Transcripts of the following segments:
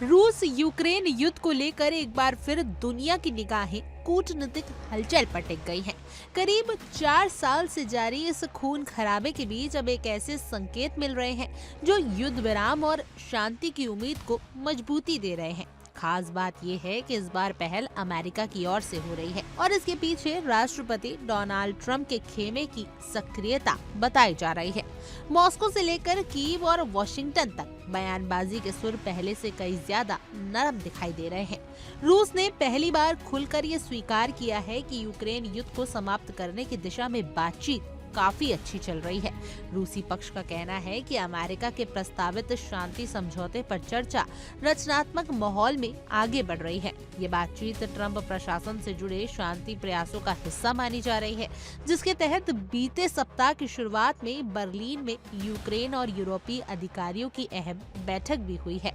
रूस यूक्रेन युद्ध को लेकर एक बार फिर दुनिया की निगाहें कूटनीतिक हलचल पर टिक गई हैं। करीब 4 साल से जारी इस खून खराबे के बीच अब एक ऐसे संकेत मिल रहे हैं जो युद्ध विराम और शांति की उम्मीद को मजबूती दे रहे हैं। खास बात यह है कि इस बार पहल अमेरिका की ओर से हो रही है और इसके पीछे राष्ट्रपति डोनाल्ड ट्रंप के खेमे की सक्रियता बताई जा रही है। मॉस्को से लेकर कीव और वॉशिंगटन तक बयानबाजी के सुर पहले से कई ज्यादा नरम दिखाई दे रहे हैं। रूस ने पहली बार खुलकर ये स्वीकार किया है कि यूक्रेन युद्ध को समाप्त करने की दिशा में बातचीत काफी अच्छी चल रही है। रूसी पक्ष का कहना है कि अमेरिका के प्रस्तावित शांति समझौते पर चर्चा रचनात्मक माहौल में आगे बढ़ रही है। ये बातचीत ट्रंप प्रशासन से जुड़े शांति प्रयासों का हिस्सा मानी जा रही है, जिसके तहत बीते सप्ताह की शुरुआत में बर्लिन में यूक्रेन और यूरोपीय अधिकारियों की अहम बैठक भी हुई है।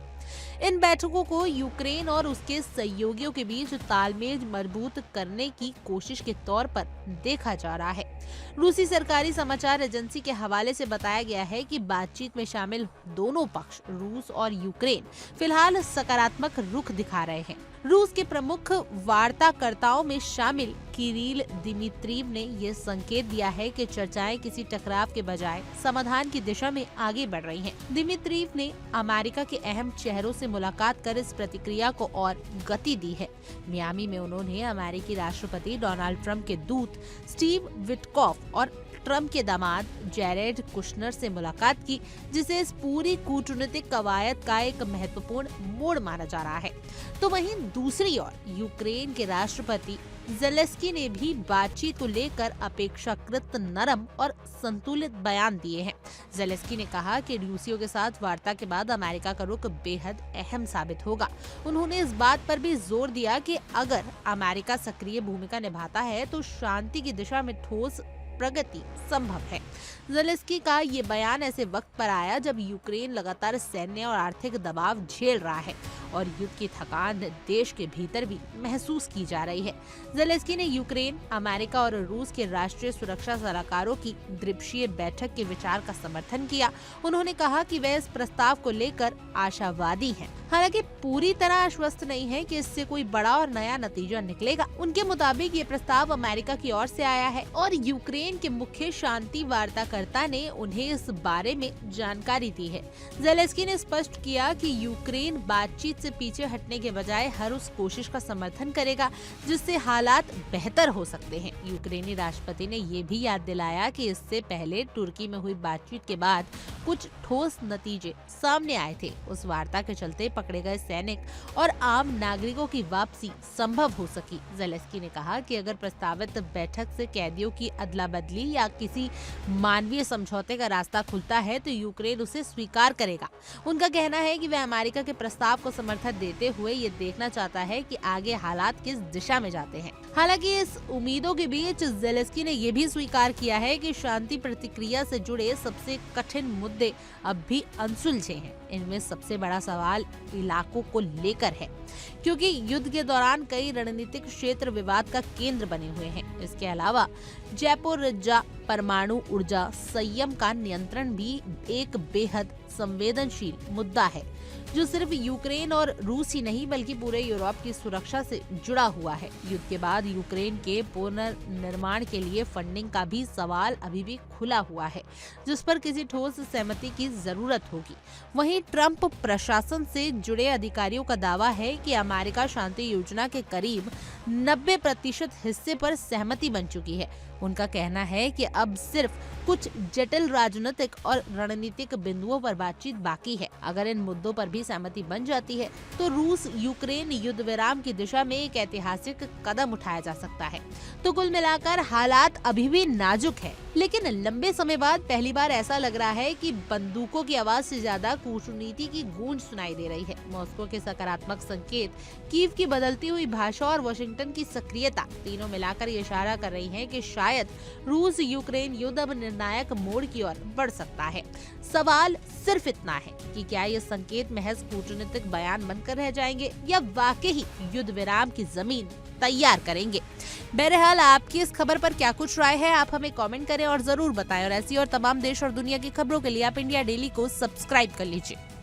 इन बैठकों को यूक्रेन और उसके सहयोगियों के बीच तालमेल मजबूत करने की कोशिश के तौर पर देखा जा रहा है। रूसी सरकारी समाचार एजेंसी के हवाले से बताया गया है कि बातचीत में शामिल दोनों पक्ष रूस और यूक्रेन फिलहाल सकारात्मक रुख दिखा रहे हैं। रूस के प्रमुख वार्ताकर्ताओं में शामिल किरिल दिमित्रीव ने यह संकेत दिया है कि चर्चाएं किसी टकराव के बजाय समाधान की दिशा में आगे बढ़ रही हैं। दिमित्रीव ने अमेरिका के अहम चेहरों से मुलाकात कर इस प्रतिक्रिया को और गति दी है। मियामी में उन्होंने अमेरिकी राष्ट्रपति डोनाल्ड ट्रंप के दूत स्टीव विटकॉफ और ट्रंप के दामाद जेरेड कुशनर से मुलाकात की, जिसे इस पूरी कूटनीतिक कवायद का एक महत्वपूर्ण मोड़ माना जा रहा है। तो वहीं दूसरी ओर यूक्रेन के राष्ट्रपति ज़ेलेंस्की ने भी बातचीत को लेकर अपेक्षाकृत नरम और संतुलित बयान दिए हैं। ज़ेलेंस्की ने कहा कि रूसियों के साथ वार्ता के बाद अमेरिका का रुख बेहद अहम साबित होगा। उन्होंने इस बात पर भी जोर दिया कि अगर अमेरिका सक्रिय भूमिका निभाता है तो शांति की दिशा में ठोस प्रगति संभव है। ज़ेलेंस्की का ये बयान ऐसे वक्त पर आया जब यूक्रेन लगातार सैन्य और आर्थिक दबाव झेल रहा है और युद्ध की थकान देश के भीतर भी महसूस की जा रही है। ज़ेलेंस्की ने यूक्रेन, अमेरिका और रूस के राष्ट्रीय सुरक्षा सलाहकारों की द्विपक्षीय बैठक के विचार का समर्थन किया। उन्होंने कहा कि वे इस प्रस्ताव को लेकर आशावादी हैं, हालांकि पूरी तरह आश्वस्त नहीं है कि इससे कोई बड़ा और नया नतीजा निकलेगा। उनके मुताबिक ये प्रस्ताव अमेरिका की ओर से आया है और यूक्रेन के मुख्य शांति वार्ताकर्ता ने उन्हें इस बारे में जानकारी दी है। ज़ेलेंस्की ने स्पष्ट किया कि यूक्रेन बातचीत से पीछे हटने के बजाय हर उस कोशिश का समर्थन करेगा जिससे हालात बेहतर हो सकते हैं। यूक्रेनी राष्ट्रपति ने ये भी याद दिलाया कि इससे पहले तुर्की में हुई बातचीत के बाद कुछ ठोस नतीजे सामने आए थे। उस वार्ता के चलते पकड़े गए सैनिक और आम नागरिकों की वापसी संभव हो सकी। ज़ेलेंस्की ने कहा कि अगर प्रस्तावित बैठक से कैदियों की अदला बदली या किसी मानवीय समझौते का रास्ता खुलता है तो यूक्रेन उसे स्वीकार करेगा। उनका कहना है कि वह अमेरिका के प्रस्ताव को समर्थन देते हुए ये देखना चाहता है कि आगे हालात किस दिशा में जाते हैं। हालांकि इस उम्मीदों के बीच ज़ेलेंस्की ने यह भी स्वीकार किया है कि शांति प्रतिक्रिया से जुड़े सबसे कठिन मुद्दे अब भी अनसुलझे हैं। इनमें सबसे बड़ा सवाल इलाकों को लेकर है, क्योंकि युद्ध के दौरान कई रणनीतिक क्षेत्र विवाद का केंद्र बने हुए हैं। इसके अलावा ज़ैपोरिज़्ज़ा परमाणु ऊर्जा संयम का नियंत्रण भी एक बेहद संवेदनशील मुद्दा है, जो सिर्फ यूक्रेन और रूस ही नहीं बल्कि पूरे यूरोप की सुरक्षा से जुड़ा हुआ है। युद्ध के बाद यूक्रेन के पुनर्निर्माण के लिए फंडिंग का भी सवाल अभी भी खुला हुआ है, जिस पर किसी ठोस सहमति की जरूरत होगी। वहीं ट्रंप प्रशासन से जुड़े अधिकारियों का दावा है कि अमेरिका शांति योजना के करीब 90% हिस्से पर सहमति बन चुकी है। उनका कहना है कि अब सिर्फ कुछ जटिल राजनीतिक और रणनीतिक बिंदुओं पर बातचीत बाकी है। अगर इन मुद्दों पर भी सहमति बन जाती है तो रूस यूक्रेन युद्ध विराम की दिशा में एक ऐतिहासिक कदम उठाया जा सकता है। तो कुल मिलाकर हालात अभी भी नाजुक है, लेकिन लंबे समय बाद पहली बार ऐसा लग रहा है कि बंदूकों की आवाज से ज्यादा कूटनीति की गूंज सुनाई दे रही है। मॉस्को के सकारात्मक संकेत, कीव की बदलती हुई भाषा और वाशिंगटन की सक्रियता तीनों मिलाकर ये इशारा कर रही है कि शायद रूस यूक्रेन युद्ध अब निर्णायक मोड़ की ओर बढ़ सकता है। सवाल सिर्फ इतना है कि क्या ये संकेत महज कूटनीतिक बयान बनकर रह जाएंगे या वाकई युद्ध विराम की जमीन तैयार करेंगे। बहरहाल आपकी इस खबर पर क्या कुछ राय है, आप हमें कमेंट करें और जरूर बताएं। और ऐसी और तमाम देश और दुनिया की खबरों के लिए आप इंडिया डेली को सब्सक्राइब कर लीजिए।